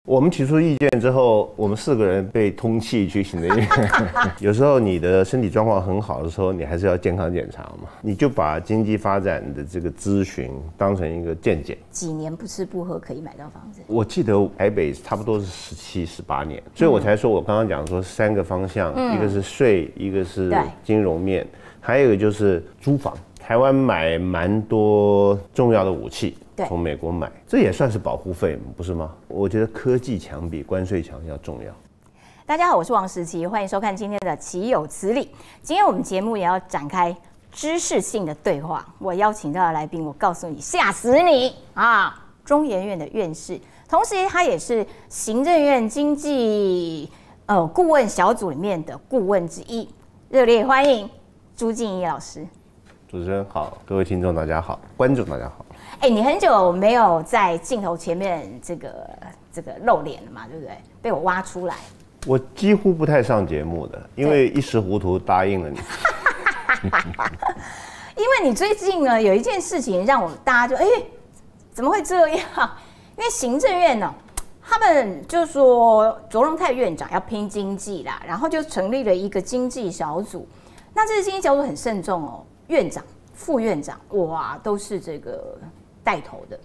我们提出意见之后，我们4个人被通气去行政院。有时候你的身体状况很好的时候，你还是要健康检查嘛。你就把经济发展的这个咨询当成一个健检。几年不吃不喝可以买到房子？我记得台北差不多是17、18年，所以我才说我刚刚讲说3个方向，一个是税，一个是金融面，还有一个就是租房。台湾买蛮多重要的武器，从美国买，这也算是保护费，不是吗？我觉得科技强比关税强要重要。大家好，我是王时琪，欢迎收看今天的《岂有此理》。今天我们节目也要展开知识性的对话。我邀请到的来宾，我告诉你，吓死你啊！中研院的院士，同时他也是行政院经济顾问小组里面的顾问之一。热烈欢迎朱敬一老师。主持人好，各位听众大家好，观众大家好。你很久没有在镜头前面这个露脸了嘛，对不对？被我挖出来。我几乎不太上节目的，因为一时糊涂答应了你。因为你最近呢有一件事情让大家就怎么会这样？因为行政院呢，他们就说卓荣泰院长要拼经济啦，然后就成立了一个经济小组。那这个经济小组很慎重哦。院长、副院长，哇，都是这个带头的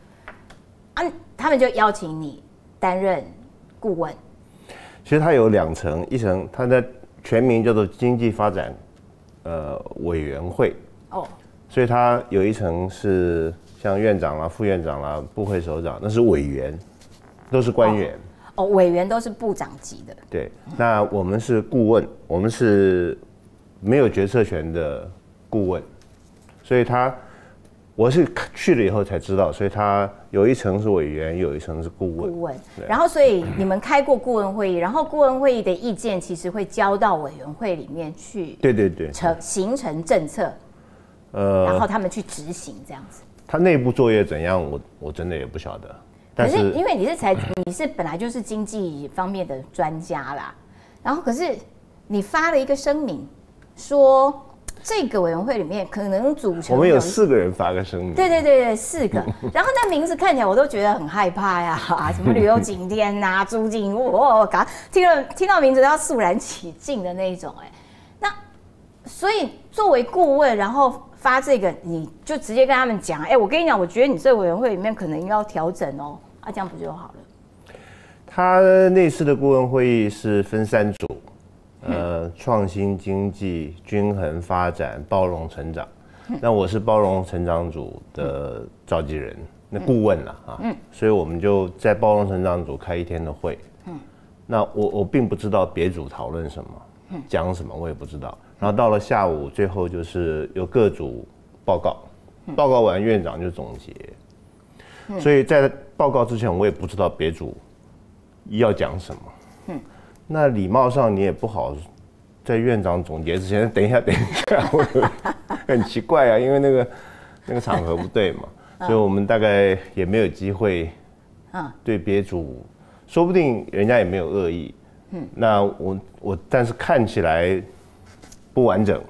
啊，他们就邀请你担任顾问。其实它有2层，一层它的全名叫做经济发展委员会哦，所以它有一层是像院长啦、副院长啦、部会首长，那是委员，都是官员哦，委员都是部长级的。对，那我们是顾问，我们是没有决策权的顾问，所以我是去了以后才知道，所以他有一层是委员，有一层是顾问。然后所以你们开过顾问会议，然后顾问会议的意见其实会交到委员会里面去，对，形成政策，然后他们去执行这样子。他内部作业怎样，我真的也不晓得。可是因为你是本来就是经济方面的专家啦，然后可是你发了一个声明说。这个委员会里面可能组成，我们有4个人发个声明。对，4个。然后那名字看起来我都觉得很害怕呀，什么旅游景点呐、朱敬一，听到名字都要肃然起敬的那一种那所以作为顾问，然后发这个，你就直接跟他们讲，我跟你讲，我觉得你这个委员会里面可能要调整哦，这样不就好了？他那次的顾问会议是分3组。创新经济、均衡发展、包容成长。那我是包容成长组的召集人，那顾问了所以我们就在包容成长组开1天的会。那我并不知道别组讨论什么，讲什么我也不知道。然后到了下午，最后就是由各组报告，报告完院长就总结。所以在报告之前，我也不知道别组要讲什么。那礼貌上你也不好在院长总结之前，等一下，很奇怪啊，因为那个场合不对嘛，所以我们大概也没有机会，对别组，说不定人家也没有恶意，那我但是看起来不完整，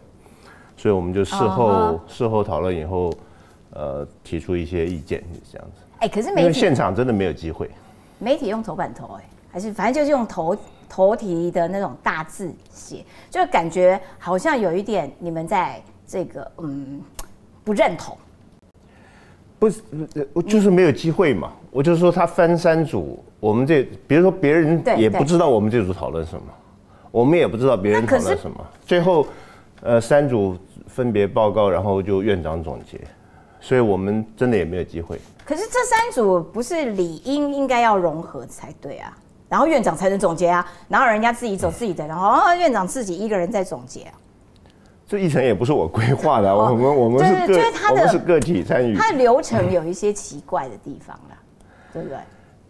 所以我们就事后讨论以后，提出一些意见，这样子。可是因为现场真的没有机会，媒体用头版头还是反正就是用头题的那种大字写，就感觉好像有一点你们在这个不认同。不是，我就是没有机会嘛。我就是说他分3组，我们比如说别人也不知道我们这组讨论什么，我们也不知道别人讨论什么。最后3组分别报告，然后就院长总结，所以我们真的也没有机会。可是这3组不是理应该要融合才对啊？然后院长才能总结啊，然后人家自己走自己的，然后院长自己一个人在总结这议程也不是我规划的，我们是个体参与。它的流程有一些奇怪的地方啦，对不对？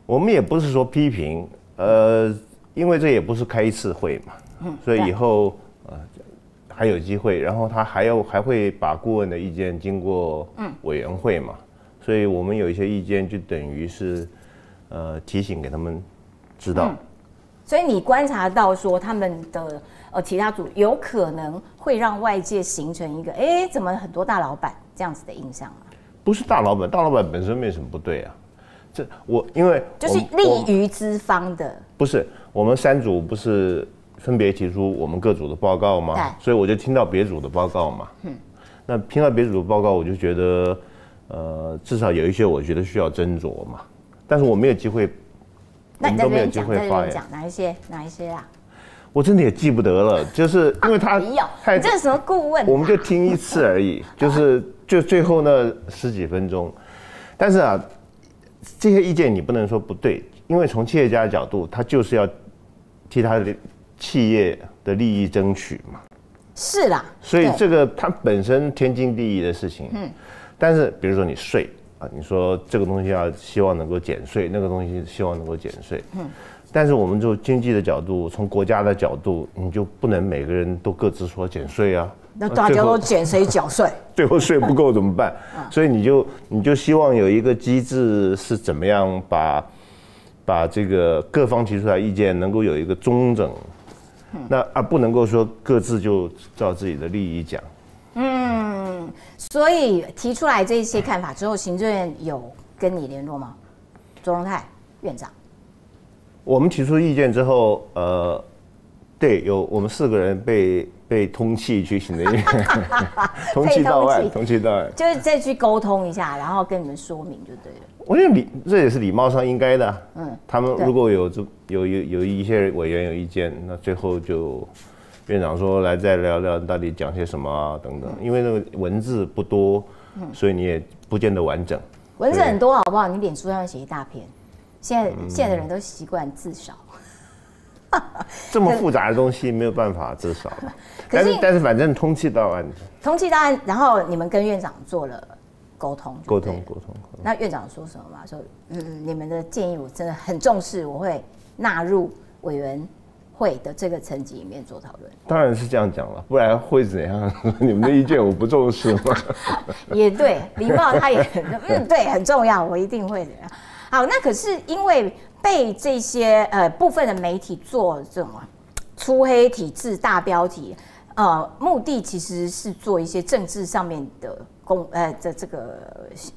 我们也不是说批评，因为这也不是开1次会嘛，所以以后还有机会，然后他还会把顾问的意见经过委员会嘛，所以我们有一些意见就等于是提醒给他们。知道，所以你观察到说他们的其他组有可能会让外界形成一个怎么很多大老板这样子的印象啊？不是大老板，大老板本身没什么不对啊，因为就是利于资方的，不是我们3组不是分别提出我们各组的报告吗？所以我就听到别组的报告嘛。那听到别组的报告，我就觉得，至少有一些我觉得需要斟酌嘛。但是我没有机会，那你在这边讲，哪一些啊？我真的也记不得了，就是因为他，你这是什么顾问？我们就听一次而已，就最后那10几分钟。但是啊，这些意见你不能说不对，因为从企业家的角度，他就是要替他的企业的利益争取嘛。是啦，所以这个它本身天经地义的事情。但是比如说你税啊，你说这个东西希望能够减税，那个东西希望能够减税。但是我们就经济的角度，从国家的角度，你就不能每个人都各自说减税啊。那大家都减谁缴税？最后税不够怎么办？所以你就希望有一个机制是怎么样把这个各方提出来意见能够有一个中整。那不能够说各自就照自己的利益讲。所以提出来这些看法之后，行政院有跟你联络吗？卓荣泰院长，我们提出意见之后，对，有我们4个人被通缉去行政院，通缉到案，就是再去沟通一下，然后跟你们说明就对了。我觉得这也是礼貌上应该的。他们如果有一些委员有意见，那最后就院长说来再聊聊到底讲些什么啊等等。因为那个文字不多，所以你也不见得完整。文字很多好不好？你脸书上写一大篇，现在的人都习惯字少。这么复杂的东西没有办法字少。但是反正通缉到案，然后你们跟院长做了沟通。那院长说什么嘛？说你们的建议我真的很重视，我会纳入委员会的这个层级里面做讨论。当然是这样讲了，不然会怎样？你们的意见我不重视吗？也对，礼貌他也对，很重要，我一定会的。好，那可是因为被这些部分的媒体做这种粗黑体制大标题，目的其实是做一些政治上面的这个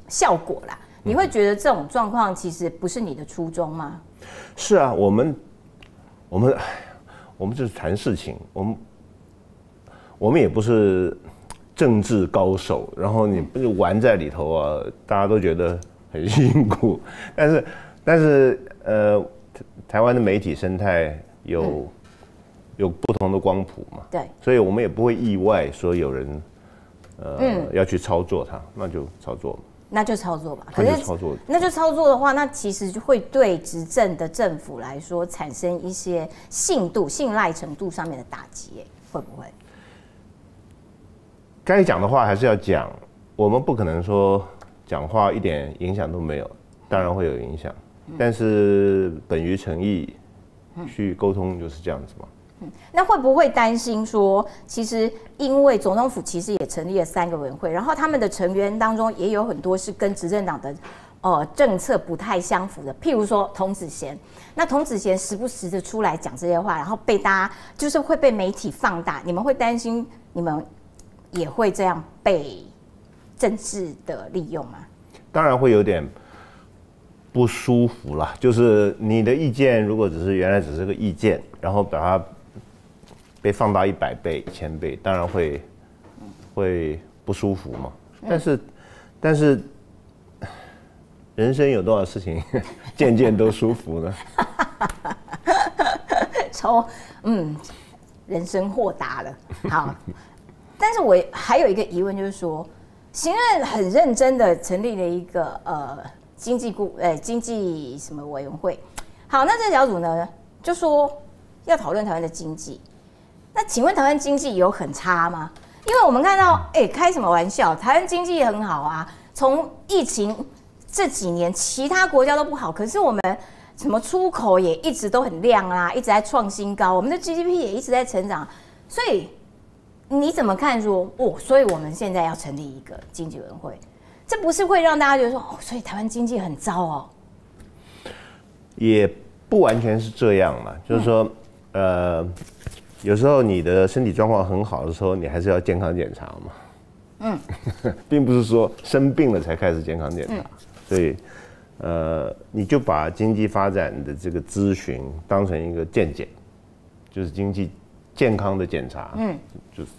效果啦。你会觉得这种状况其实不是你的初衷吗？是啊，我们就是谈事情，我们也不是政治高手，然后你不是玩在里头啊，大家都觉得很辛苦。但是台湾的媒体生态有不同的光谱嘛，对，所以我们也不会意外说有人要去操作它，那就操作。那就操作吧。可是那就操作的话，那其实就会对执政的政府来说产生一些信赖程度上面的打击，会不会？该讲的话还是要讲，我们不可能说讲话一点影响都没有，当然会有影响，但是本于诚意去沟通就是这样子嘛。那会不会担心说，其实因为总统府其实也成立了3个委员会，然后他们的成员当中也有很多是跟执政党的政策不太相符的，譬如说童子贤，那童子贤时不时的出来讲这些话，然后被大家就是会被媒体放大，你们会担心你们也会这样被政治的利用吗？当然会有点不舒服啦，就是你的意见如果原来只是个意见，然后把它被放大100倍、1000倍，当然会不舒服嘛。但是人生有多少事情件件都舒服呢？人生豁达了。好，但是我还有一个疑问，就是说，行政院很认真的成立了一个经济什么委员会。好，那这个小组呢就说要讨论台湾的经济。那请问台湾经济有很差吗？因为我们看到，开什么玩笑？台湾经济很好啊，从疫情这几年，其他国家都不好，可是我们什么出口也一直都很亮啊，一直在创新高，我们的 GDP 也一直在成长，所以你怎么看说所以我们现在要成立一个经济委员会，这不是会让大家觉得说所以台湾经济很糟哦？也不完全是这样嘛，就是说，有时候你的身体状况很好的时候，你还是要健康检查嘛。并不是说生病了才开始健康检查。所以，你就把经济发展的这个咨询当成一个健检，就是经济健康的检查。就是。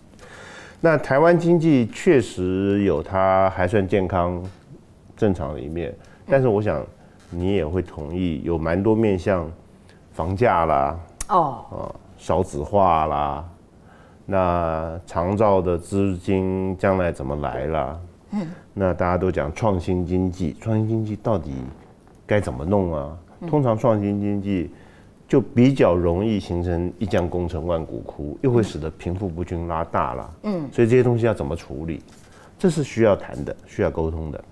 那台湾经济确实有它还算健康、正常的一面，但是我想你也会同意，有蛮多面向，房价啦，少子化啦，那长照的资金将来怎么来啦？那大家都讲创新经济，创新经济到底该怎么弄啊？通常创新经济就比较容易形成一将功成万骨枯，又会使得贫富不均拉大啦。所以这些东西要怎么处理，这是需要谈的，需要沟通的。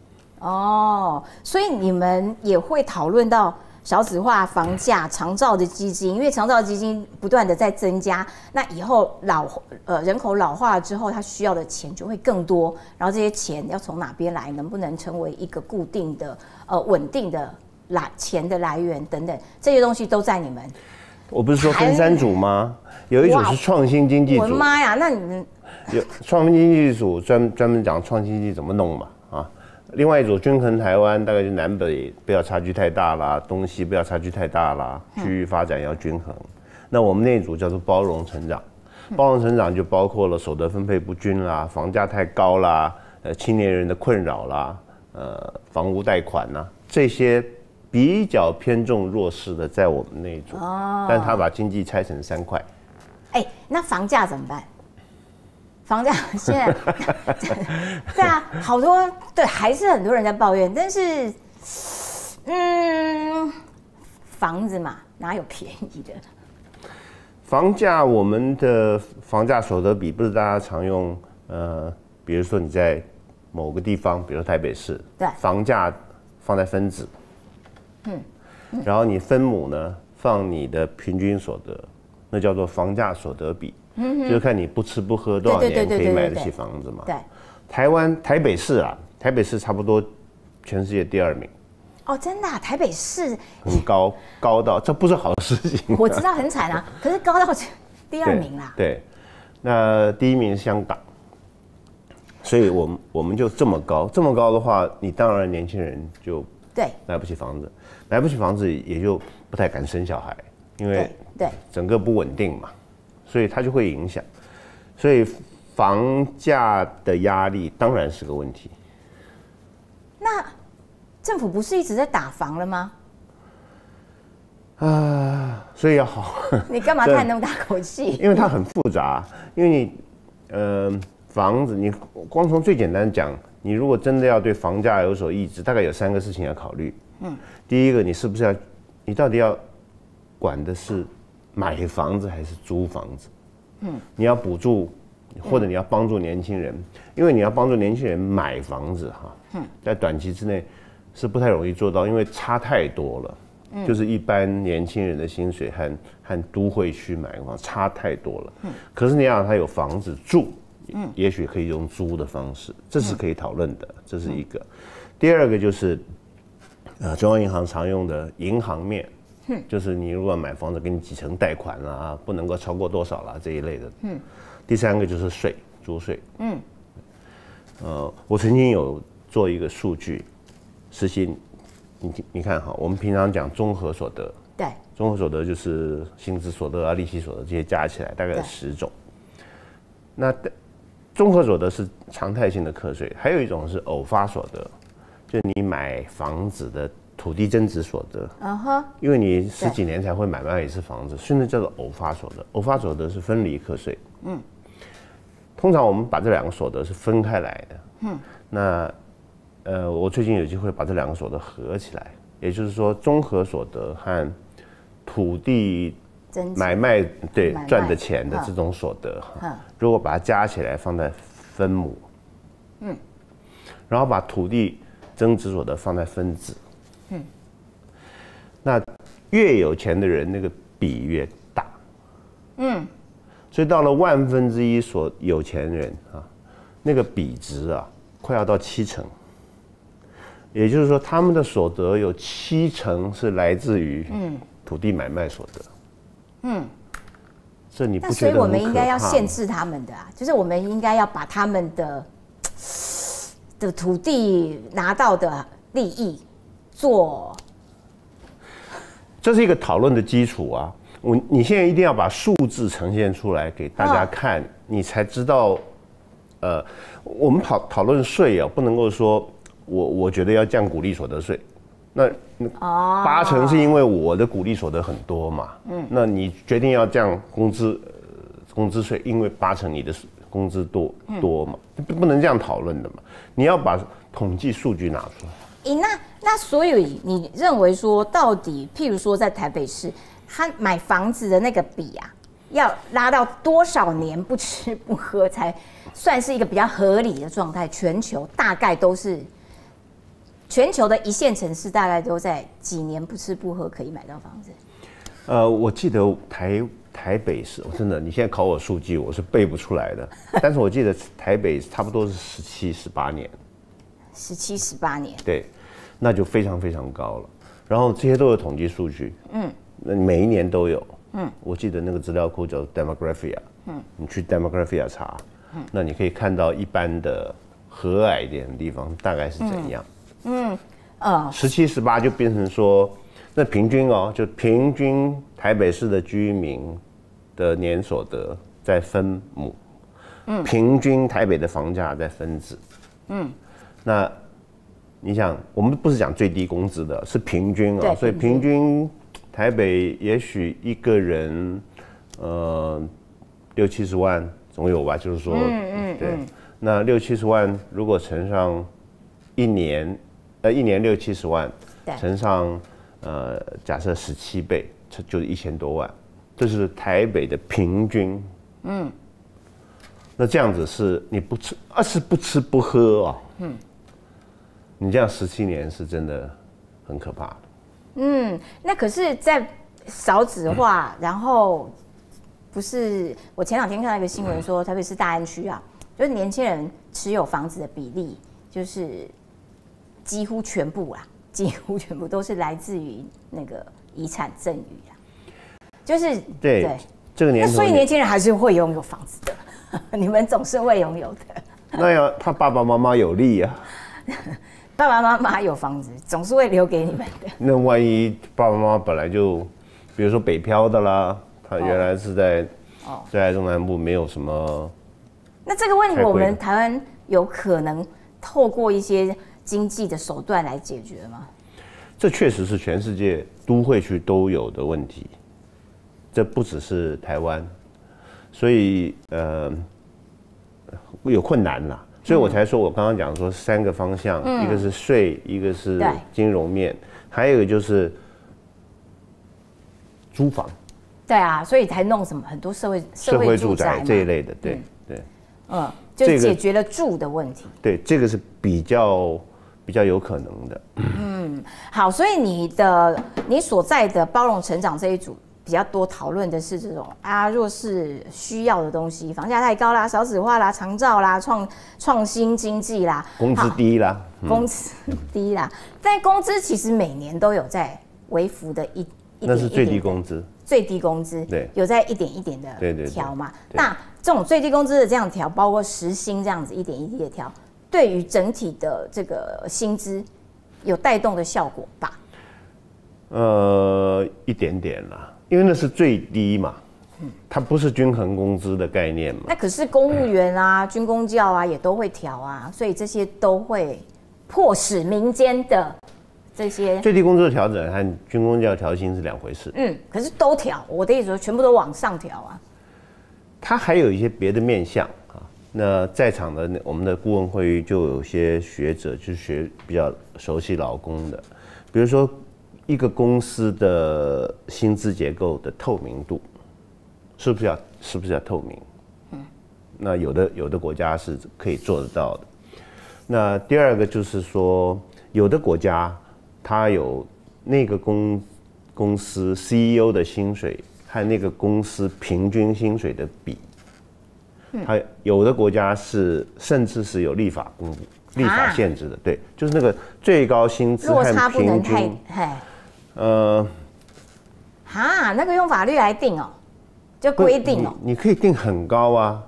所以你们也会讨论到少子化、房价、长照的基金，因为长照基金不断的在增加，那以后人口老化之后，它需要的钱就会更多，然后这些钱要从哪边来，能不能成为一个固定的、稳定的钱的来源等等，这些东西都在你们。我不是说分3组吗？有一组是创新经济组。我的妈呀，那你们有创新经济组专门讲创新经济怎么弄嘛啊？另外一组均衡台湾，大概就南北不要差距太大啦，东西不要差距太大啦，区域发展要均衡。那我们那一组叫做包容成长，包容成长就包括了所得分配不均啦，房价太高啦，青年人的困扰啦，房屋贷款啦，这些比较偏重弱势的，在我们那一组，但他把经济拆成3块。那房价怎么办？房价现在，对啊，好多对，还是很多人在抱怨，但是，房子嘛，哪有便宜的？房价，我们的房价所得比不是大家常用，比如说你在某个地方，比如台北市，对，房价放在分子，然后你分母呢放你的平均所得，那叫做房价所得比。就是看你不吃不喝多少年可以买得起房子嘛。对，台北市差不多全世界第2名。真的台北市很高到这不是好事情。我知道很惨啊，可是高到第2名啦。对，那第1名是香港，所以我们就这么高的话，你当然年轻人就买不起房子，买不起房子也就不太敢生小孩，因为整个不稳定嘛。所以它就会影响，所以房价的压力当然是个问题。那政府不是一直在打房了吗？所以要好。你干嘛叹那么大口气？因为它很复杂，因为你房子，你光从最简单讲，你如果真的要对房价有所抑制，大概有3个事情要考虑。第一个，你到底要管的是买房子还是租房子？你要补助，或者你要帮助年轻人，因为你要帮助年轻人买房子在短期之内是不太容易做到，因为差太多了。就是一般年轻人的薪水和都会区买房差太多了。可是你要让他有房子住，也许可以用租的方式，这是可以讨论的，这是一个。第二个就是中央银行常用的银行面。就是你如果买房子，给你几成贷款啦，不能够超过多少啦这一类的。第3个就是税，租税。我曾经有做一个数据，实行，你看哈，我们平常讲综合所得，对，综合所得就是薪资所得利息所得这些加起来大概有10种。那综合所得是常态性的课税，还有一种是偶发所得，就你买房子的土地增值所得，因为你10几年才会买卖一次房子，所以那叫做偶发所得。偶发所得是分离课税。通常我们把这2个所得是分开来的。那我最近有机会把这2个所得合起来，也就是说综合所得和土地买卖赚的钱的这种所得如果把它加起来放在分母，然后把土地增值所得放在分子。那越有钱的人，那个比越大。所以到了1/1000所有钱人那个比值快要到70%。也就是说，他们的所得有70%是来自于土地买卖所得。这你不觉得很可怕吗？所以我们应该要限制他们的就是我们应该要把他们的土地拿到的利益做？这是一个讨论的基础啊。你现在一定要把数字呈现出来给大家看，你才知道。我们讨论税啊，不能够说我觉得要降股利所得税，那80%是因为我的股利所得很多嘛，那你决定要降工资税，因为80%你的工资多嘛，不能这样讨论的嘛，你要把统计数据拿出来。那所以你认为说，到底譬如说在台北市，他买房子的那个比啊，要拉到多少年不吃不喝才算是一个比较合理的状态？全球大概都是，全球的一线城市大概都在几年不吃不喝可以买到房子？我记得台北市，真的，你现在考我数据，我是背不出来的。但是我记得台北差不多是17、18年。17、18年。对，那就非常非常高了。然后这些都有统计数据，那每一年都有。我记得那个资料库叫 Demographia，你去 Demographia 查，那你可以看到一般的和蔼一点的地方大概是怎样。17、18就变成说，那平均就平均台北市的居民的年所得再分母，平均台北的房价再分子，那你想，我们不是讲最低工资的，是平均所以平均台北也许一个人，60、70万总有吧，就是说，对，那60、70万如果乘上一年6、70万，乘上假设17倍，就是1000多万，这是台北的平均。那这样子是你不吃不喝你这样17年是真的很可怕的。那可是，在少子化，然后不是我前2天看到一个新闻说，特别是大安区啊，就是年轻人持有房子的比例，就是几乎全部都是来自于那个遗产赠与啊，就是对这个年头，所以年轻人还是会拥有房子的，你们总是会拥有的。那要他爸爸妈妈有利啊。爸爸妈妈有房子，总是会留给你们的。那万一爸爸妈妈本来就，比如说北漂的啦，他原来是在中南部没有什么。那这个问题，我们台湾有可能透过一些经济的手段来解决吗？这确实是全世界都会区都有的问题，这不只是台湾，所以有困难啦。所以我才说，我刚刚讲说3个方向，一个是税，一个是金融面，还有一个就是租房。对啊，所以才弄什么很多社会住宅这一类的，对。就解决了住的问题。对，这个是比较有可能的。好，所以你所在的包容成长这一组比较多讨论的是这种若是需要的东西，房价太高啦、少子化啦、长照啦、创新经济啦、工资低啦，工资低啦。但工资其实每年都有在微幅的一点，那是最低工资。最低工资对，有在一点一点的调嘛？那这种最低工资的这样调，包括时薪这样子一点一滴的调，对于整体的这个薪资有带动的效果吧？一点点啦，因为那是最低嘛，它不是均衡工资的概念嘛。那可是公务员啊、军公教啊也都会调啊，所以这些都会迫使民间的这些最低工资的调整和军公教调薪是2回事。可是都调，我的意思说全部都往上调啊。它还有一些别的面向啊。那在场的我们的顾问会议就有些学者，就是比较熟悉劳工的，比如说一个公司的薪资结构的透明度，是不是要透明？那有的国家是可以做得到的。那第二个就是说，有的国家它有那个公司 CEO 的薪水和那个公司平均薪水的比，它有的国家是甚至是有立法公布、立法限制的，对，就是那个最高薪资和平均落差不能太，那个用法律来定就规定你可以定很高啊。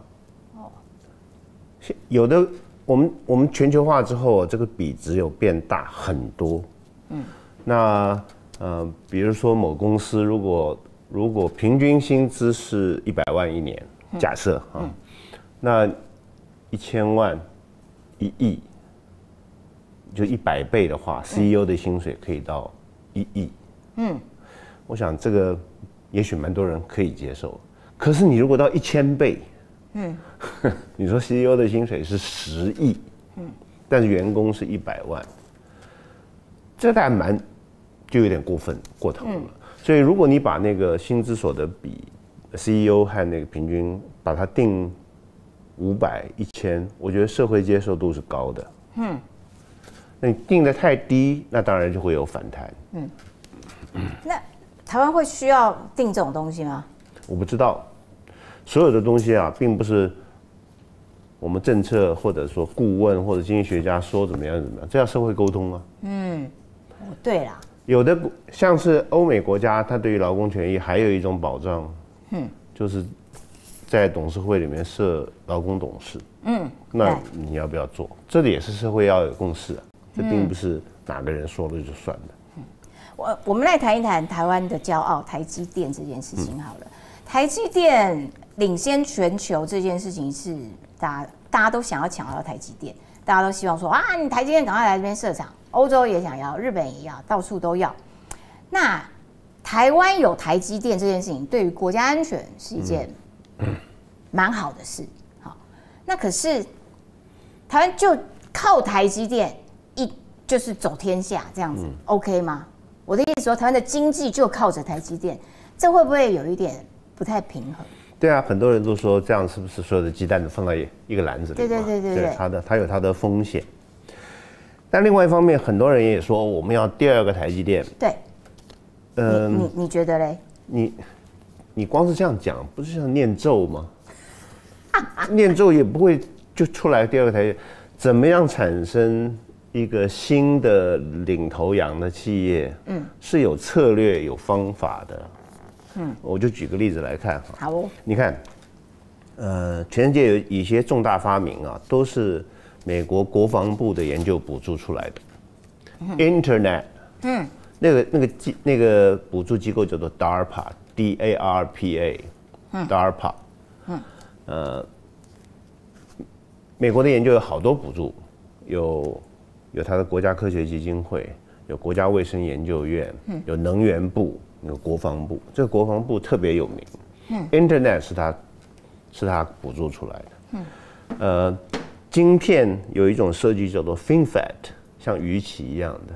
有的我们全球化之后，这个比值有变大很多。那比如说某公司如果平均薪资是100万一年，假设啊，那1000万1亿，就100倍的话，CEO 的薪水可以到1亿。我想这个也许蛮多人可以接受。可是你如果到1000倍，你说 CEO 的薪水是10亿，但是员工是100万，这当然就有点过头了。所以如果你把那个薪资所得比 CEO 和那个平均把它定500、1000，我觉得社会接受度是高的。那你定得太低，那当然就会有反弹。那台湾会需要定这种东西吗？我不知道，所有的东西啊，并不是我们政策或者说顾问或者经济学家说怎么样，这要社会沟通啊。对啦，有的像是欧美国家，它对于劳工权益还有一种保障，就是在董事会里面设劳工董事。那你要不要做？这里也是社会要有共识啊，这并不是哪个人说了就算的。我们来谈一谈台湾的骄傲台积电这件事情好了。台积电领先全球这件事情是大家都想要抢到台积电，大家都希望说啊，你台积电赶快来这边设厂，欧洲也想要，日本也要，到处都要。那台湾有台积电这件事情，对于国家安全是一件蛮好的事。好，那可是台湾就靠台积电就是走天下这样子，OK 吗？我的意思说，台湾的经济就靠着台积电，这会不会有一点不太平衡？对啊，很多人都说这样是不是所有的鸡蛋都放在一个篮子里？对，它有它的风险。但另外一方面，很多人也说我们要第二个台积电。对，你觉得嘞？你光是这样讲，不是像念咒吗？念咒也不会就出来第二个台积电，怎么样产生一个新的领头羊的企业？是有策略、有方法的。我就举个例子来看哈。好哦。你看，全世界有一些重大发明啊，都是美国国防部的研究补助出来的。Internet，那个补助机构叫做 DARPA，DARPA，美国的研究有好多补助，有它的国家科学基金会，有国家卫生研究院，有能源部，有国防部。这个国防部特别有名，Internet 是它补助出来的。晶片有一种设计叫做 FinFET， 像鱼鳍一样的。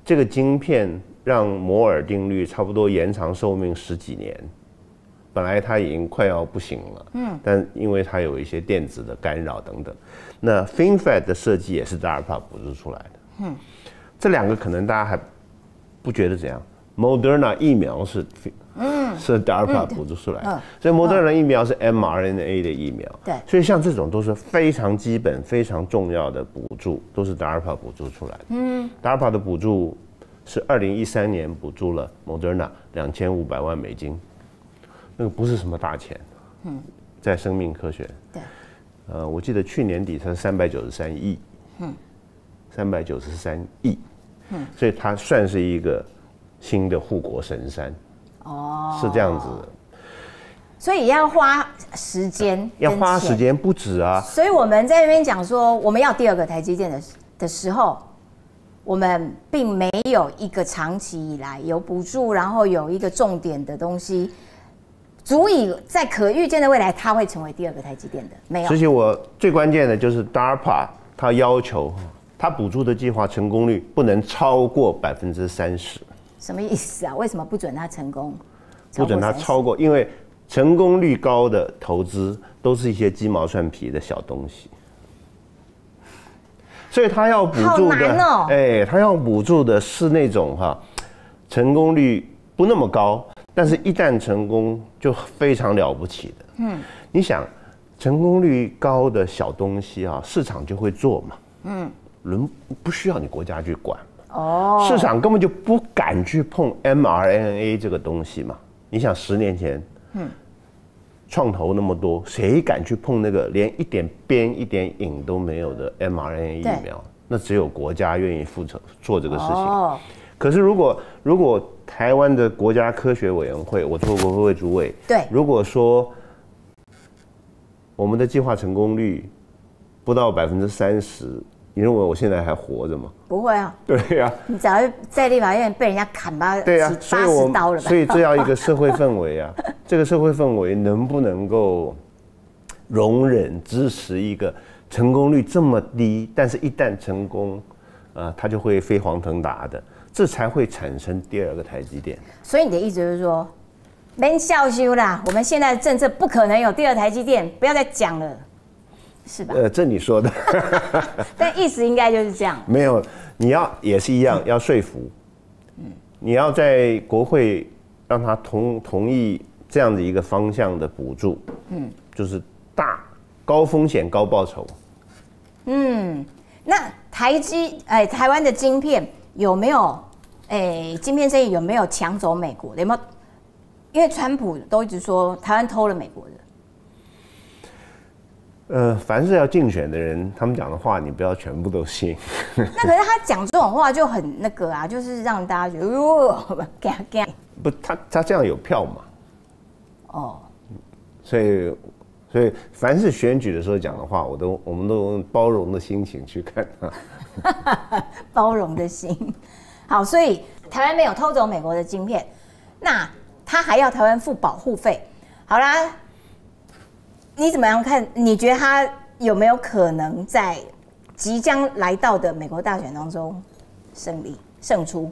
这个晶片让摩尔定律差不多延长寿命10几年。本来它已经快要不行了，但因为它有一些电子的干扰等等，那 FinFET 的设计也是 DARPA 补助出来的。这两个可能大家还不觉得怎样。Moderna 疫苗是 DARPA 补助出来的，所以 Moderna 疫苗是 mRNA 的疫苗。对，所以像这种都是非常基本、非常重要的补助，都是 DARPA 补助出来的。DARPA 的补助是2013年补助了 Moderna $2500万，那个不是什么大钱。在生命科学。对。我记得去年底才393亿。393亿。所以它算是一个新的护国神山。是这样子的。所以要花时间，要花时间不止啊。所以我们在那边讲说我们要第二个台积电的时候，我们并没有一个长期以来有补助，然后有一个重点的东西，足以在可预见的未来它会成为第二个台积电的，没有。所以我最关键的就是 DARPA 它要求它补助的计划成功率不能超过30%。什么意思啊？为什么不准它成功？不准它超过，因为成功率高的投资都是一些鸡毛蒜皮的小东西，所以他要补助的，他要补助的是那种成功率不那么高，但是一旦成功就非常了不起的。你想，成功率高的小东西市场就会做嘛，不需要你国家去管。市场根本就不敢去碰 mRNA 这个东西嘛。你想10年前，创投那么多，谁敢去碰那个连一点边一点影都没有的 mRNA 疫苗？那只有国家愿意负责做这个事情。可是如果台湾的国家科学委员会，我做国科会主委，对，如果说我们的计划成功率不到30%，你认为我现在还活着吗？不会啊。对呀、你只要在立法院被人家砍吧，对呀、80刀了吧？所以这要一个社会氛围啊，这个社会氛围能不能够容忍支持一个成功率这么低，但是一旦成功，它就会飞黄腾达的，这才会产生第二个台积电。所以你的意思就是说，免笑羞啦，我们现在的政策不可能有第二台积电，不要再讲了，是吧？这你说的，但意思应该就是这样。没有，你要也是一样，要说服，你要在国会让他同意这样的一个方向的补助，就是高风险高报酬。那台湾的晶片有没有晶片生意有没有抢走美国的？有没有？因为川普都一直说台湾偷了美国的。凡是要竞选的人，他们讲的话你不要全部都信。那可是他讲这种话就很那个啊，就是让大家觉得哟，干不，他这样有票嘛？哦，所以凡是选举的时候讲的话，我们都用包容的心情去看啊。包容的心。好，所以台湾没有偷走美国的晶片，那他还要台湾付保护费。好啦，你怎么样看？你觉得他有没有可能在即将来到的美国大选当中胜出？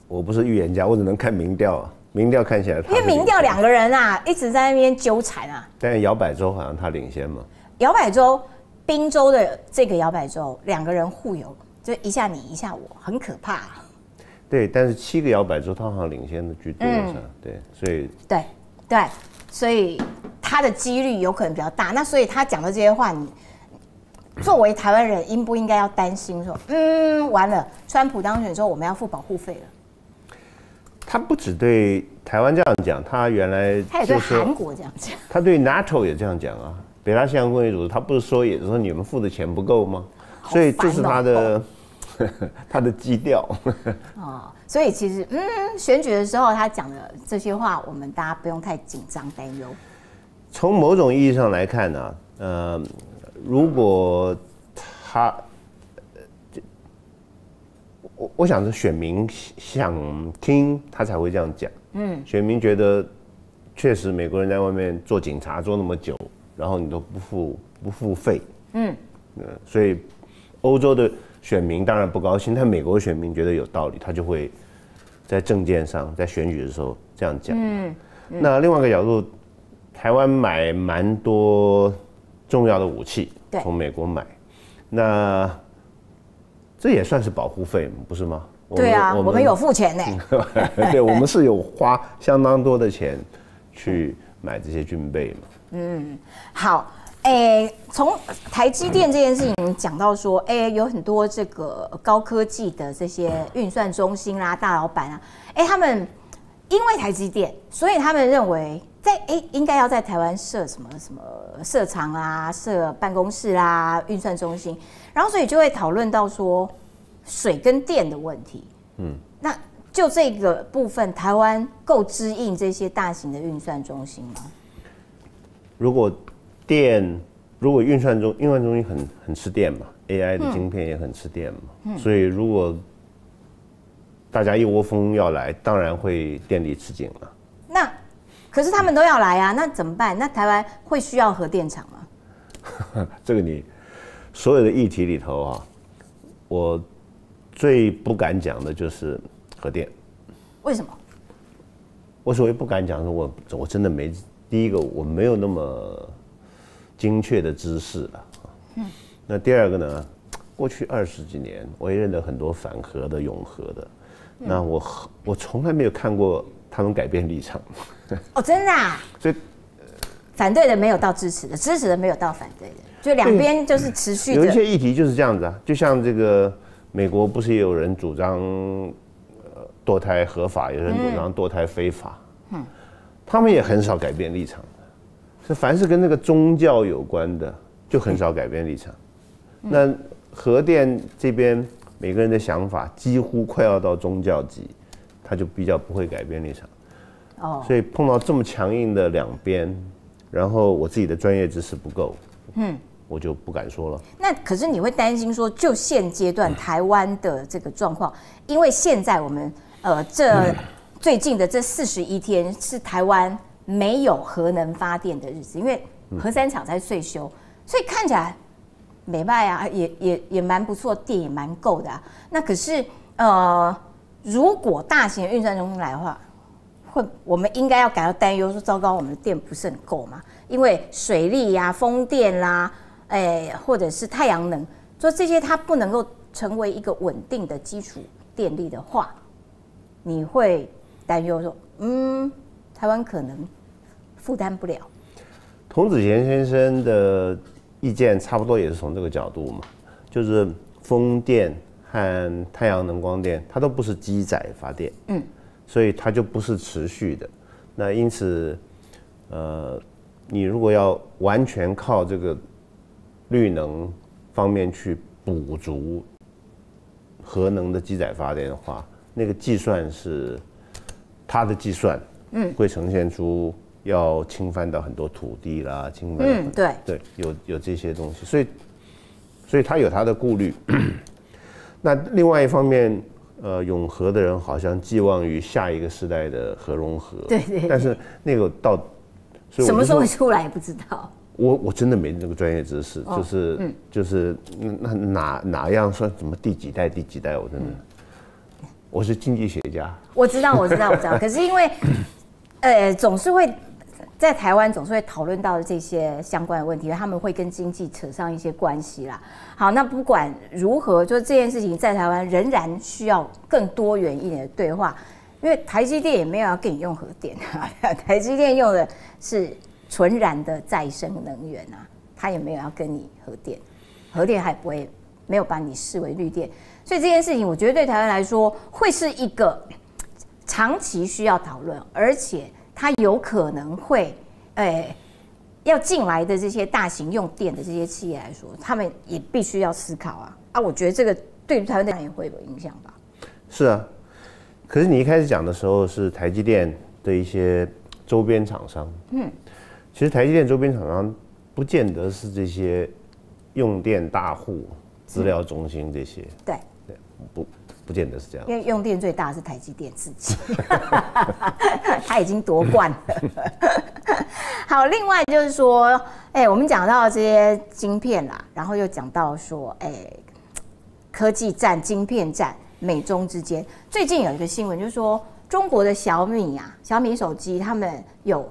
我不是预言家，我只能看民调啊。民调看起来，因为民调两个人啊一直在那边纠缠啊。但摇摆州好像他领先嘛。摇摆州，宾州的这个摇摆州，两个人互有，就一下你一下我，很可怕啊。对，但是7个摇摆州他好像领先的居多，对，所以对，所以他的几率有可能比较大。那所以他讲的这些话，你作为台湾人应不应该要担心说，完了，川普当选之后我们要付保护费了？他不只对台湾这样讲，他原来他也对韩国这样讲，他对 NATO 也这样讲啊。北大西洋公约组织，他不是说也是说你们付的钱不够吗？所以这是他的他的基调。所以其实选举的时候他讲的这些话，我们大家不用太紧张担忧。从某种意义上来看呢，如果他，我想是选民想听他才会这样讲。选民觉得确实美国人在外面做警察做那么久，然后你都不付费，所以欧洲的选民当然不高兴，但美国选民觉得有道理，他就会在政见上在选举的时候这样讲。那另外一个角度，台湾买蛮多重要的武器从美国买，那这也算是保护费，不是吗？对啊，我们有付钱呢。对，我们是有花相当多的钱去买这些军备嘛。好，从台积电这件事情讲到说，有很多这个高科技的这些运算中心啦、大老板啊，他们因为台积电，所以他们认为应该要在台湾设什么设厂啊、设办公室啦、运算中心，然后所以就会讨论到说水跟电的问题。那就这个部分，台湾够支应这些大型的运算中心吗？如果运算中心很吃电嘛 ，AI 的晶片也很吃电嘛，所以如果大家一窝蜂要来，当然会电力吃紧了。那可是他们都要来啊，那怎么办？那台湾会需要核电厂吗？这个你所有的议题里头啊，我最不敢讲的就是核电。为什么？我所谓不敢讲，我真的没，第一个我没有那么精确的知识了。那第二个呢，过去20几年，我也认得很多反核的、拥核的，那我从来没有看过他们改变立场。真的啊？所以反对的没有到支持的，支持的没有到反对的，就两边就是持续的。有一些议题就是这样子啊，就像这个美国不是也有人主张堕胎合法，有人主张堕胎非法，他们也很少改变立场的。是凡是跟那个宗教有关的，就很少改变立场。那核电这边每个人的想法几乎快要到宗教级，他就比较不会改变立场。哦，所以碰到这么强硬的两边，然后我自己的专业知识不够，我就不敢说了。那可是你会担心说，就现阶段台湾的这个状况，因为现在我们这最近的这41天是台湾没有核能发电的日子，因为核3厂才岁修，所以看起来美败啊，也蛮不错，电也蛮够的啊。那可是如果大型的运算中心来的话，我们应该要感到担忧，说糟糕，我们的电不是很够嘛？因为水力呀、风电啦，或者是太阳能，说这些它不能够成为一个稳定的基础电力的话，你会担忧说，台湾可能负担不了。童子贤先生的意见差不多也是从这个角度嘛，就是风电和太阳能光电，它都不是机载发电，所以它就不是持续的。那因此，你如果要完全靠这个绿能方面去补足核能的机载发电的话，那个计算是它的计算，会呈现出要侵犯到很多土地啦，侵犯对，有这些东西，所以他有他的顾虑。那另外一方面，永和的人好像寄望于下一个时代的核融合，对，但是那个到什么时候会出来也不知道。我真的没那个专业知识，就是哪样算什么第几代，我真的，我是经济学家。我知道。可是因为，总是会在台湾总是会讨论到这些相关的问题，他们会跟经济扯上一些关系啦。好，那不管如何，就这件事情在台湾仍然需要更多元一点的对话，因为台积电也没有要跟你用核电啊，台积电用的是纯然的再生能源啊，它也没有要跟你核电，核电还不会没有把你视为绿电，所以这件事情我觉得对台湾来说会是一个长期需要讨论，而且它有可能会，要进来的这些大型用电的这些企业来说，他们也必须要思考啊，我觉得这个对于台湾也会有影响吧。是啊，可是你一开始讲的时候是台积电的一些周边厂商，其实台积电周边厂商不见得是这些用电大户、资料中心这些，对，不见得是这样，因为用电最大的是台积电自己，他已经夺冠了。好，另外就是说，我们讲到这些晶片啦，然后又讲到说，科技战、晶片战，美中之间，最近有一个新闻，就是说中国的小米手机，他们有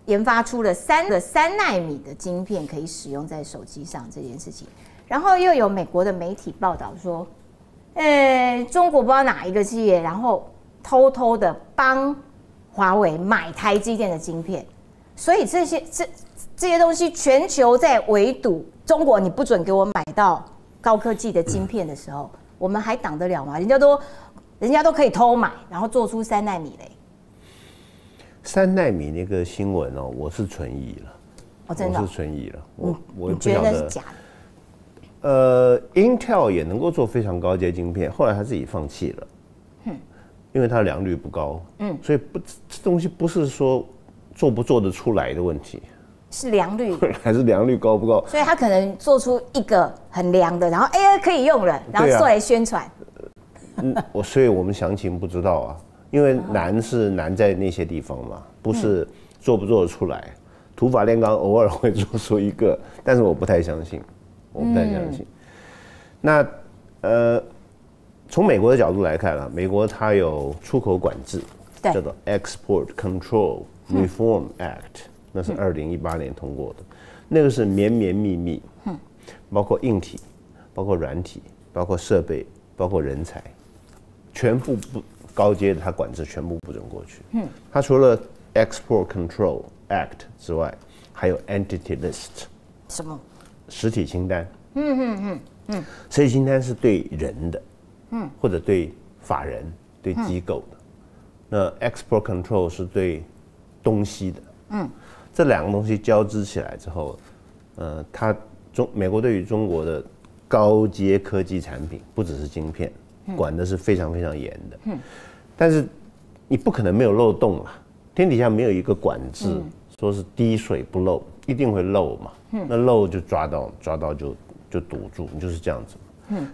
研发出了3奈米的晶片可以使用在手机上这件事情，然后又有美国的媒体报道说，中国不知道哪一个企业，然后偷偷的帮华为买台积电的晶片，所以这些东西全球在围堵中国，你不准给我买到高科技的晶片的时候，我们还挡得了吗？人家都可以偷买，然后做出3奈米嘞。3奈米那个新闻哦，我是存疑了。真的？我是存疑了。我你觉得那是假的？Intel 也能够做非常高阶晶片，后来他自己放弃了。因为它良率不高。所以这东西不是说做不做得出来的问题，是良率，还是良率高不高？所以他可能做出一个很良的，然后可以用了，然后做来宣传。所以我们详情不知道啊，因为难是难在那些地方嘛，不是做不做得出来。土法炼钢偶尔会做出一个，但是我不太相信，那从美国的角度来看啊，美国它有出口管制，叫做 Export Control Reform Act， 那是2018年通过的，那个是绵绵密密，包括硬体，包括软体，包括设备，包括人才，全部不高阶的它管制全部不准过去。它除了 Export Control Act 之外，还有 Entity List， 什么？实体清单。实体清单是对人的，或者对法人、对机构的。那 Export Control 是对东西的。这两个东西交织起来之后，美国对于中国的高阶科技产品，不只是晶片，管的是非常非常严的。但是你不可能没有漏洞啊，天底下没有一个管制说是滴水不漏，一定会漏嘛。那漏就抓到就堵住，你就是这样子。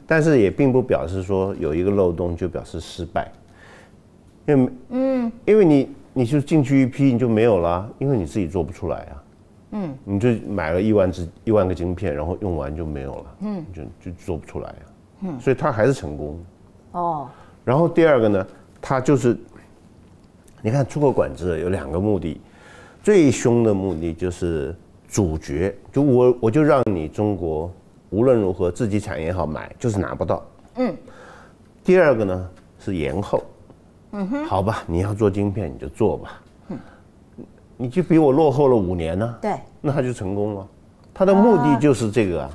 但是也并不表示说有一个漏洞就表示失败，因为你就进去一批你就没有了，因为你自己做不出来啊。你就买了1万个晶片，然后用完就没有了，就做不出来啊。所以它还是成功。然后第二个呢，它就是你看出口管制有2个目的，最凶的目的就是阻绝，就我就让你中国无论如何自己产业好买，就是拿不到。第二个呢是延后。好吧，你要做晶片你就做吧。你就比我落后了5年呢。对。那他就成功了，他的目的就是这个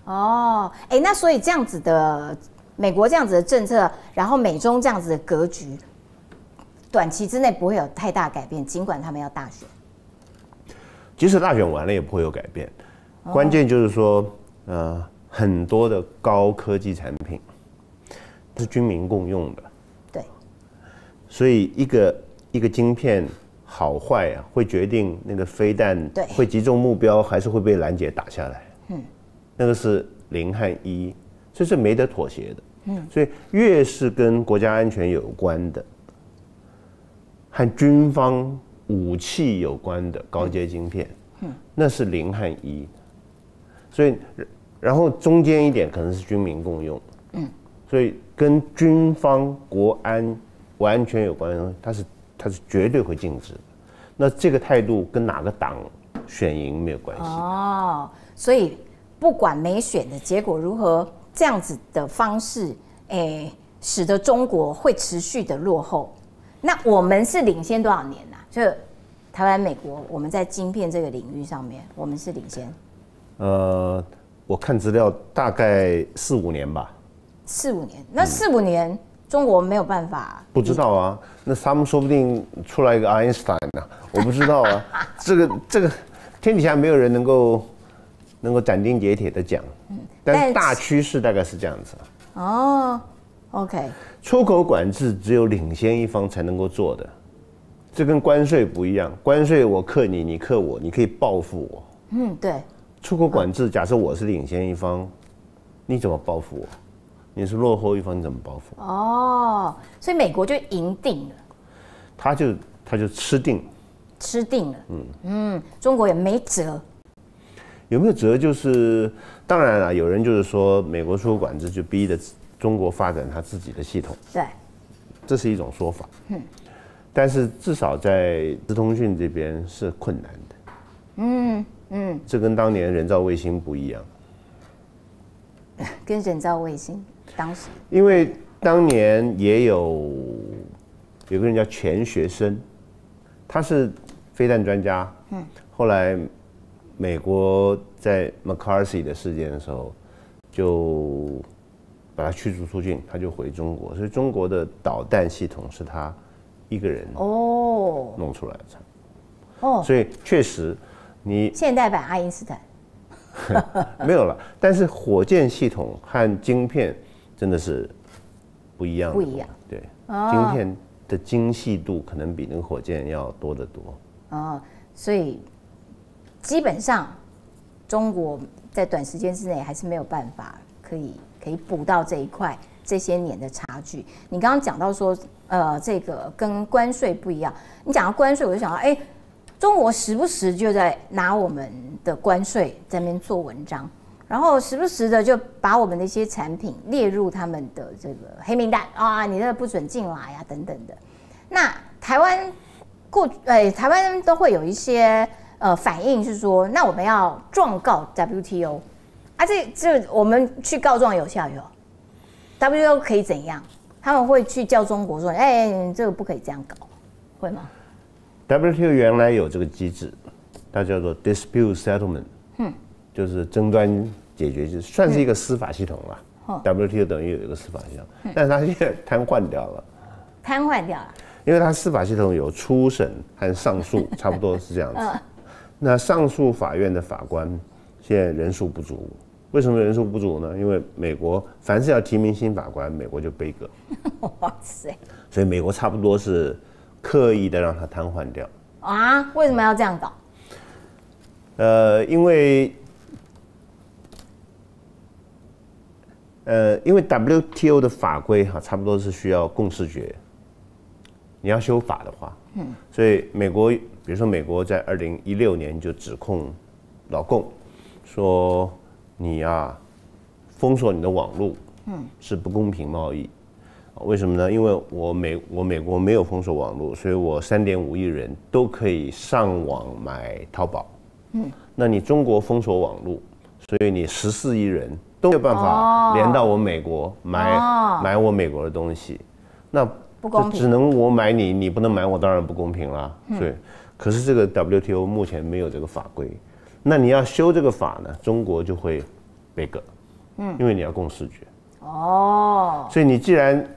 啊。那所以这样子的美国这样子的政策，然后美中这样子的格局，短期之内不会有太大改变，尽管他们要大选。即使大选完了也不会有改变，关键就是说，很多的高科技产品是军民共用的。对。所以一个晶片好坏啊，会决定那个飞弹会击中目标，还是会被拦截打下来。那个是0和1，所以是没得妥协的。所以越是跟国家安全有关的，和军方武器有关的高阶晶片，那是0和1。所以，然后中间一点可能是军民共用。所以跟军方国安全有关的东西，它是绝对会禁止的。那这个态度跟哪个党选赢没有关系。所以不管美选的结果如何，这样子的方式，使得中国会持续的落后。那我们是领先多少年啊？就台湾、美国，我们在晶片这个领域上面，我们是领先。我看资料大概4-5年吧。4-5年，那4-5年。中国没有办法，不知道啊。那他们说不定出来一个爱因斯坦呢，我不知道啊。这个天底下没有人能够斩钉截铁的讲，但是大趋势大概是这样子。OK。出口管制只有领先一方才能够做的，这跟关税不一样。关税我克你，你克我，你可以报复我。对。出口管制，假设我是领先一方，你怎么报复我？你是落后一方，你怎么报复？所以美国就赢定了，他就吃定了。中国也没辙。有没有辙？就是当然了，有人就是说，美国出口管制就逼着中国发展他自己的系统。对，这是一种说法。但是至少在资通讯这边是困难的。这跟当年人造卫星不一样。跟人造卫星。当时，因为当年也有个人叫钱学森，他是飞弹专家。后来美国在 McCarthy 的事件的时候，就把他驱逐出境，他就回中国，所以中国的导弹系统是他一个人弄出来的。所以确实，你现代版爱因斯坦没有了，但是火箭系统和晶片。真的是不一样。对，晶片的精细度可能比那个火箭要多得多。所以基本上中国在短时间之内还是没有办法可以补到这一块这些年的差距。你刚刚讲到说，这个跟关税不一样。你讲到关税，我就想到，中国时不时就在拿我们的关税在那边做文章。然后时不时的就把我们的一些产品列入他们的这个黑名单你这个不准进来等等的。那台湾台湾都会有一些反应是说，那我们要状告 WTO 这我们去告状有效WTO 可以怎样？他们会去叫中国说，你这个不可以这样搞，会吗 ？WTO 原来有这个机制，它叫做 dispute settlement。就是争端解决，就算是一个司法系统了。WTO 等于有一个司法系统，但是它现在瘫痪掉了。因为它司法系统有初审和上诉，差不多是这样子。那上诉法院的法官现在人数不足，为什么人数不足呢？因为美国凡是要提名新法官，美国就杯葛。哇塞！所以美国差不多是刻意的让它瘫痪掉。啊？为什么要这样搞？因为 WTO 的法规哈，差不多是需要共识决。你要修法的话，所以美国，比如说美国在2016年就指控老共，说你啊封锁你的网络，是不公平贸易。为什么呢？因为我美国没有封锁网络，所以我3.5亿人都可以上网买淘宝。那你中国封锁网络，所以你14亿人都没有办法连到我美国买我美国的东西，那不公平，只能我买你，你不能买我，当然不公平啦。所以，可是这个 WTO 目前没有这个法规，那你要修这个法呢，中国就会被革，因为你要共识决。所以你既然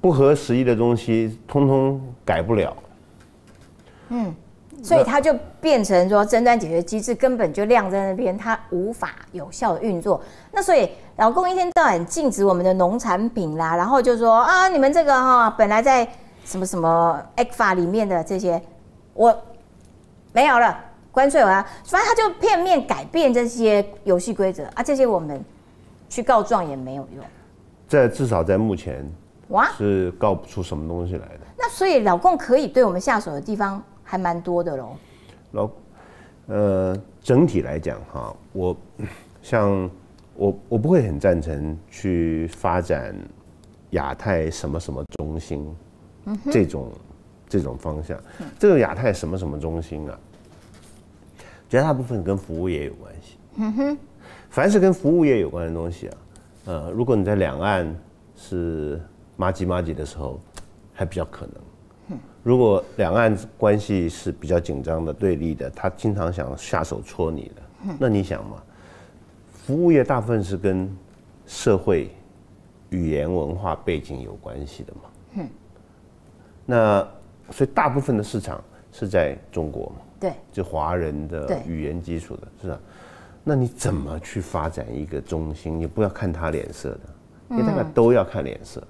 不合时宜的东西，通通改不了。所以它就变成说争端解决机制根本就晾在那边，它无法有效的运作。那所以老共一天到晚禁止我们的农产品啦，然后就说啊，你们这个本来在什么什么 ECFA 里面的这些，我没有了，关税我要，反正他就片面改变这些游戏规则啊，这些我们去告状也没有用。至少在目前是告不出什么东西来的。那所以老共可以对我们下手的地方还蛮多的喽。整体来讲哈，我不会很赞成去发展亚太什么什么中心这种方向。这个亚太什么什么中心啊，绝大部分跟服务业有关系。凡是跟服务业有关的东西啊，如果你在两岸是麻吉的时候，还比较可能。如果两岸关系是比较紧张的、对立的，他经常想下手戳你的，那你想嘛，服务业大部分是跟社会、语言、文化背景有关系的嘛。那所以大部分的市场是在中国嘛，对，就华人的语言基础的，是吧？那你怎么去发展一个中心？你不要看他脸色的，你大概都要看脸色。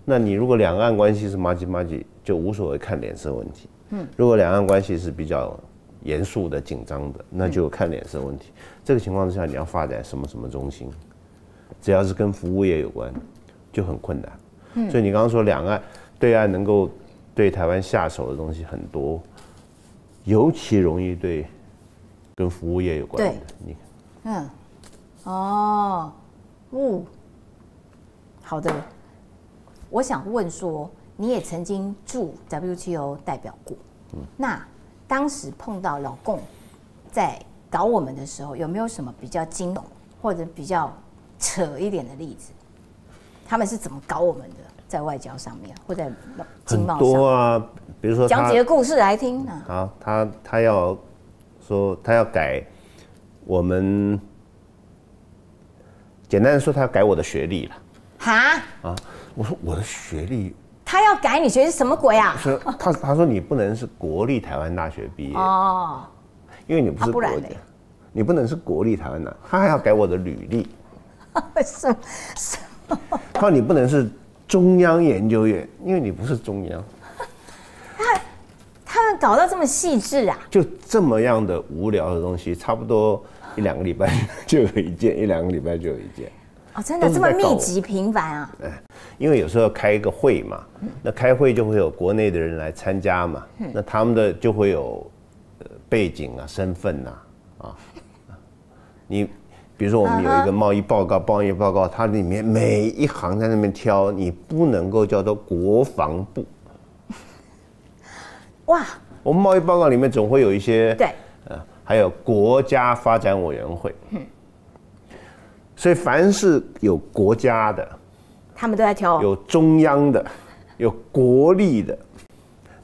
那你如果两岸关系是麻吉，就无所谓看脸色问题。如果两岸关系是比较严肃的、紧张的，那就看脸色问题。这个情况之下，你要发展什么什么中心，只要是跟服务业有关，就很困难。所以你刚刚说对岸能够对台湾下手的东西很多，尤其容易对跟服务业有关的。你看，好的。我想问说，你也曾经驻 WTO 代表过，那当时碰到老共在搞我们的时候，有没有什么比较惊悚或者比较扯一点的例子？他们是怎么搞我们的，在外交上面或在经贸上？很多啊，比如说讲几个故事来听啊。他要改我们，简单的说，他要改我的学历了。我说我的学历，他要改你学历什么鬼啊？他说你不能是国立台湾大学毕业因为你不是国立，你不能是国立台湾大，他还要改我的履历。什么？他说你不能是中央研究院，因为你不是中央。他们搞到这么细致啊？就这么样的无聊的东西，差不多1-2个礼拜就有一件，1-2个礼拜就有一件。真的这么密集频繁啊？因为有时候开一个会嘛，那开会就会有国内的人来参加嘛，那他们的就会有背景啊、身份啊，你比如说我们有一个贸易报告，它里面每一行在那边挑，你不能够叫做国防部。哇！我们贸易报告里面总会有一些对，还有国家发展委员会。所以凡是有国家的，他们都在挑；有中央的，有国立的，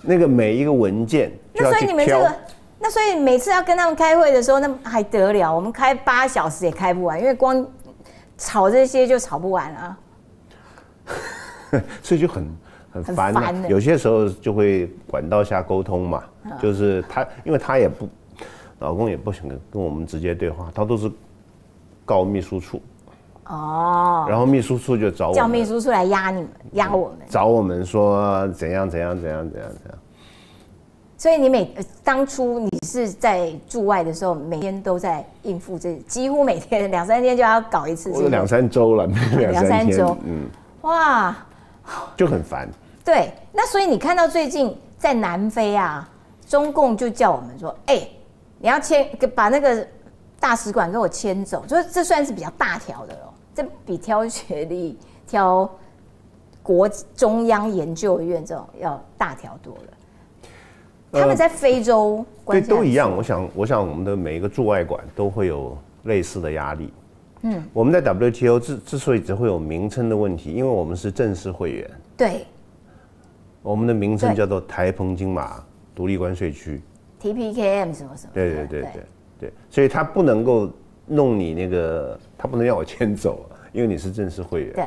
那个每一个文件就要去挑。那所以你们这个，那所以每次要跟他们开会的时候，那还得了？我们开8小时也开不完，因为光吵这些就吵不完啊。所以就很烦有些时候就会管道下沟通嘛，就是因为他也不，老公也不想跟我们直接对话，他都是告秘书处。哦，然后秘书处就找我们，叫秘书处来压你们，压我们，找我们说怎样。所以你当初你是在驻外的时候，每天都在应付这，几乎每天2、3天就要搞一次。我2、3周了，2、3周，哇，就很烦。对，那所以你看到最近在南非啊，中共就叫我们说，你要把那个大使馆给我迁走，这算是比较大条的了。这比挑学历、挑中央研究院这种要大条多了。他们在非洲，对，都一样。我想我们的每一个驻外馆都会有类似的压力。我们在 WTO 之所以只会有名称的问题，因为我们是正式会员。对。我们的名称叫做台澎金马独立关税区 ，TPKM 什么。对，所以他不能够弄你那个，他不能让我迁走，因为你是正式会员。对，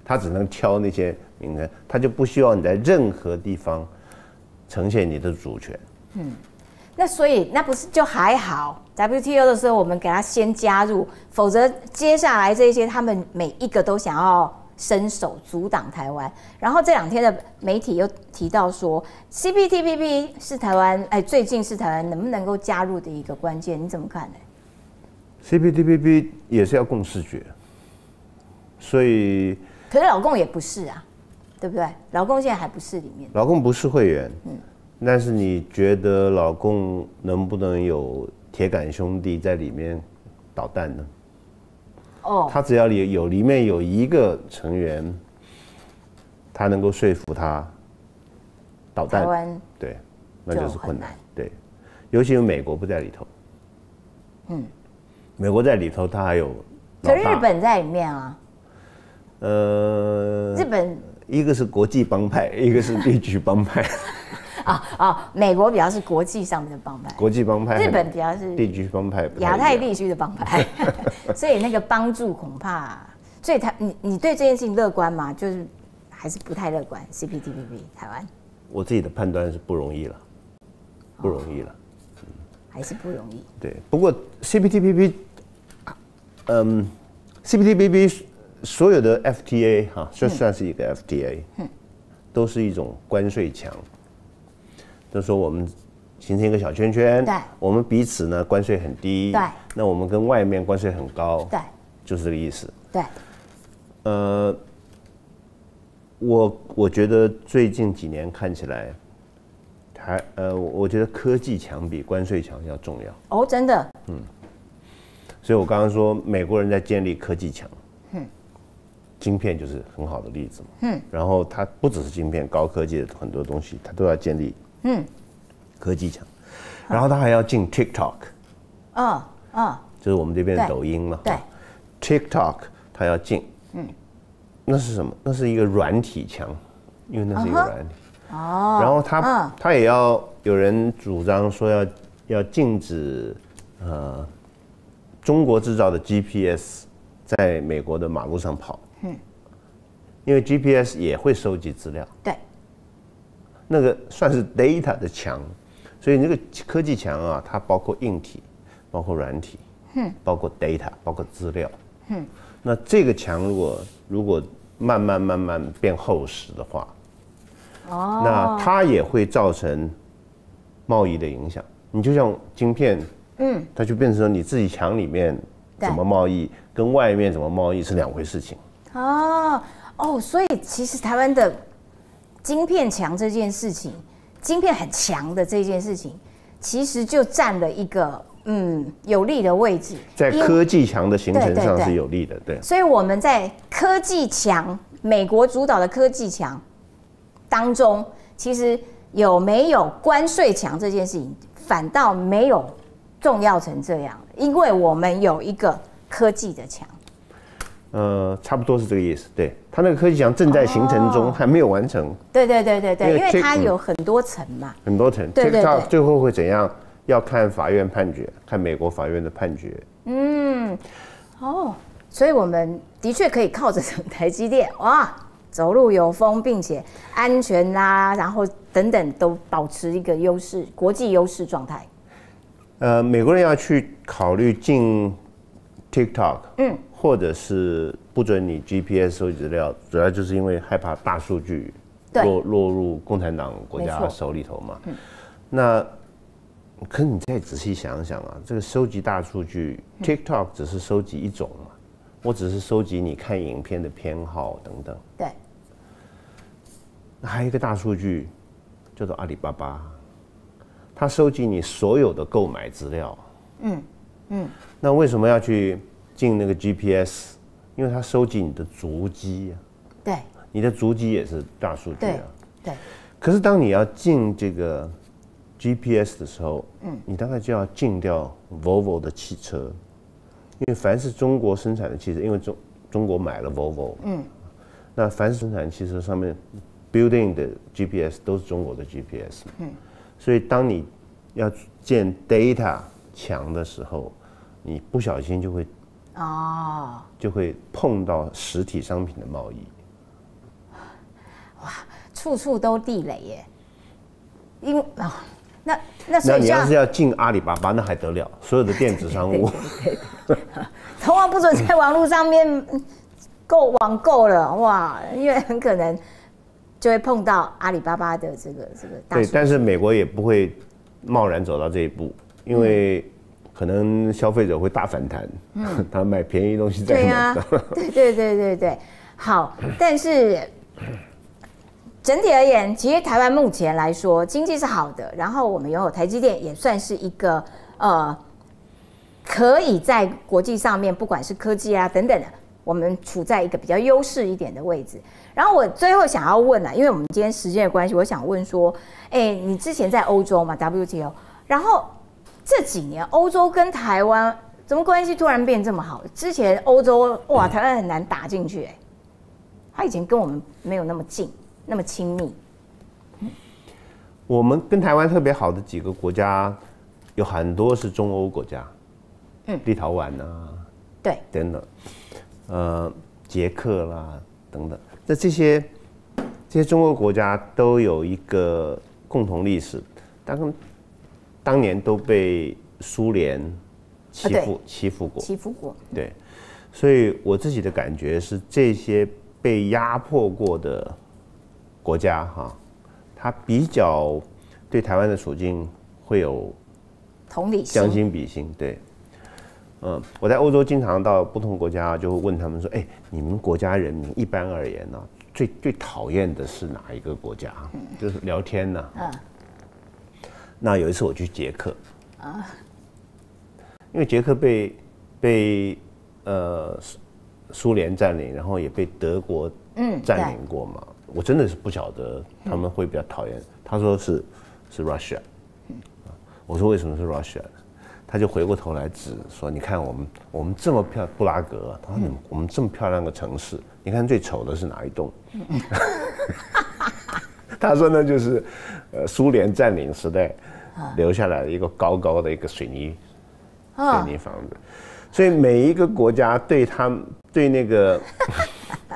他只能挑那些名称，他就不希望你在任何地方呈现你的主权。那所以那不是就还好 ？WTO 的时候我们给他先加入，否则接下来这些他们每一个都想要伸手阻挡台湾。然后这2天的媒体又提到说 ，CPTPP 是台湾最近是台湾能不能够加入的一个关键，你怎么看呢？ CPTPP 也是要共视觉，所以可是老共也不是啊，对不对？老共现在还不是里面，老共不是会员，但是你觉得老共能不能有铁杆兄弟在里面捣蛋呢？他只要里面有一个成员，他能够说服他捣蛋，台湾对，那就是困难，对，尤其是美国不在里头，美国在里头，他还有，可日本在里面啊，日本一个是国际帮派，一个是地区帮派。美国比较是国际上面的帮派，国际帮派；日本比较是地区帮派，亚太地区的帮派。所以那个帮助恐怕，所以你对这件事情乐观吗？就是还是不太乐观。CPTPP 台湾，我自己的判断是不容易了，不容易了，还是不容易。对，不过 CPTPP 所有的 FTA 就算是一个 FTA，都是一种关税墙。就说我们形成一个小圈圈，对，我们彼此呢关税很低，对，那我们跟外面关税很高，对，就是这个意思。对，我觉得最近几年看起来，我觉得科技墙比关税墙要重要。真的。所以我刚刚说美国人在建立科技墙，晶片就是很好的例子嘛。然后它不只是晶片，高科技的很多东西，它都要建立科技墙。然后它还要进 TikTok，就是我们这边的抖音嘛。对 ，TikTok 它要进，那是什么？那是一个软体墙，因为那是一个软体。然后它也要有人主张说要禁止中国制造的 GPS 在美国的马路上跑，因为 GPS 也会收集资料，对，那个算是 data 的墙，所以那个科技墙啊，它包括硬体，包括软体，包括 data， 包括资料，那这个墙如果慢慢变厚实的话，那它也会造成贸易的影响。你就像晶片，它就变成你自己墙里面怎么贸易，跟外面怎么贸易是2回事情。所以其实台湾的晶片强这件事情，晶片很强的这件事情，其实就占了一个有利的位置，在科技强的形成上是有利的，对。所以我们在科技强，美国主导的科技强当中，其实有没有关税强这件事情，反倒没有重要成这样，因为我们有一个科技的墙。差不多是这个意思。对，它那个科技墙正在形成中，还没有完成。对，因为它有很多层嘛。很多层，对，最后会怎样？要看法院判决，看美国法院的判决。所以我们的确可以靠着台积电，走路有风，并且安全啦，然后等等都保持一个优势，国际优势状态。美国人要去考虑进 TikTok，或者是不准你 GPS 收集资料，主要就是因为害怕大数据落入共产党国家手里头嘛。那可是你再仔细想想啊，这个收集大数据，TikTok 只是收集一种嘛，我只是收集你看影片的偏好等等。对。那还有一个大数据叫做阿里巴巴，它收集你所有的购买资料。那为什么要去进那个 GPS？ 因为它收集你的足迹啊。对。你的足迹也是大数据啊。对。可是当你要进这个 GPS 的时候，你大概就要禁掉 Volvo 的汽车，因为凡是中国生产的汽车，因为中国买了 Volvo，那凡是生产的汽车上面 building 的 GPS 都是中国的 GPS，所以当你要建 data 强的时候，你不小心就会碰到实体商品的贸易。哇，处处都地雷耶！那所以你要是要进阿里巴巴，那还得了？所有的电子商务，从来不准在网络上面网购了，哇！因为很可能就会碰到阿里巴巴的这个大数据。对，但是美国也不会贸然走到这一步，因为可能消费者会大反弹，他买便宜东西再买。对，好，但是整体而言，其实台湾目前来说经济是好的，然后我们拥有台积电，也算是一个可以在国际上面，不管是科技啊等等的，我们处在一个比较优势一点的位置。然后我最后想要问因为我们今天时间的关系，我想问说，你之前在欧洲嘛 WTO， 然后这几年欧洲跟台湾怎么关系突然变这么好？之前欧洲台湾很难打进去，他以前跟我们没有那么近。那么亲密，我们跟台湾特别好的几个国家，有很多是中欧国家，立陶宛啊，对，等等，捷克啦等等，那这些中欧国家都有一个共同历史，当年都被苏联欺负过，对，所以我自己的感觉是这些被压迫过的国家它比较对台湾的处境会有同理心、将心比心。对，我在欧洲经常到不同国家，就会问他们说：“你们国家人民一般而言呢，最讨厌的是哪一个国家？”就是聊天呢。那有一次我去捷克，因为捷克被苏联占领，然后也被德国占领过嘛。我真的是不晓得他们会比较讨厌。他说是 Russia， 我说为什么是 Russia 呢？他就回过头来指说：“你看我们这么漂亮，布拉格，他说我们这么漂亮的城市，你看最丑的是哪一栋？”他说那就是苏联占领时代留下来的一个高高的一个水泥房子。所以每一个国家对那个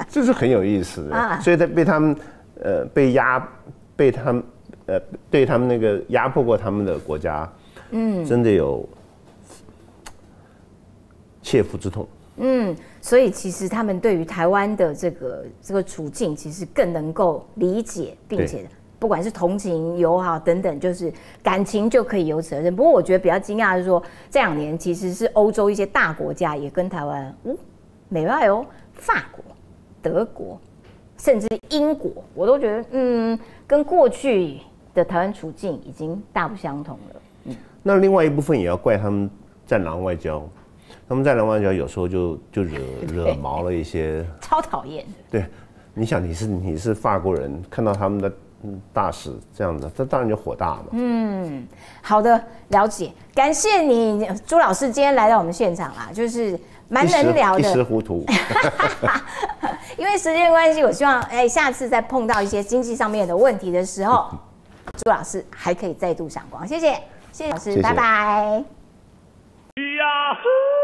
这是很有意思的，所以被他们对他们那个压迫过他们的国家，真的有切肤之痛。所以其实他们对于台湾的这个处境，其实更能够理解，并且不管是同情、友好等等，就是感情就可以由此而生。不过我觉得比较惊讶的是说，这2年其实是欧洲一些大国家也跟台湾，美外法国、德国，甚至英国，我都觉得跟过去的台湾处境已经大不相同了。那另外一部分也要怪他们战狼外交。他们战狼外交有时候就惹毛了一些，超讨厌的。对，你想你是法国人，看到他们的大使这样子，这当然就火大嘛。好的，了解，感谢你朱老师今天来到我们现场啦，就是蛮能聊的，一时糊涂。因为时间关系，我希望下次再碰到一些经济上面的问题的时候，朱老师还可以再度闪光。谢谢老师，拜拜。Yahoo!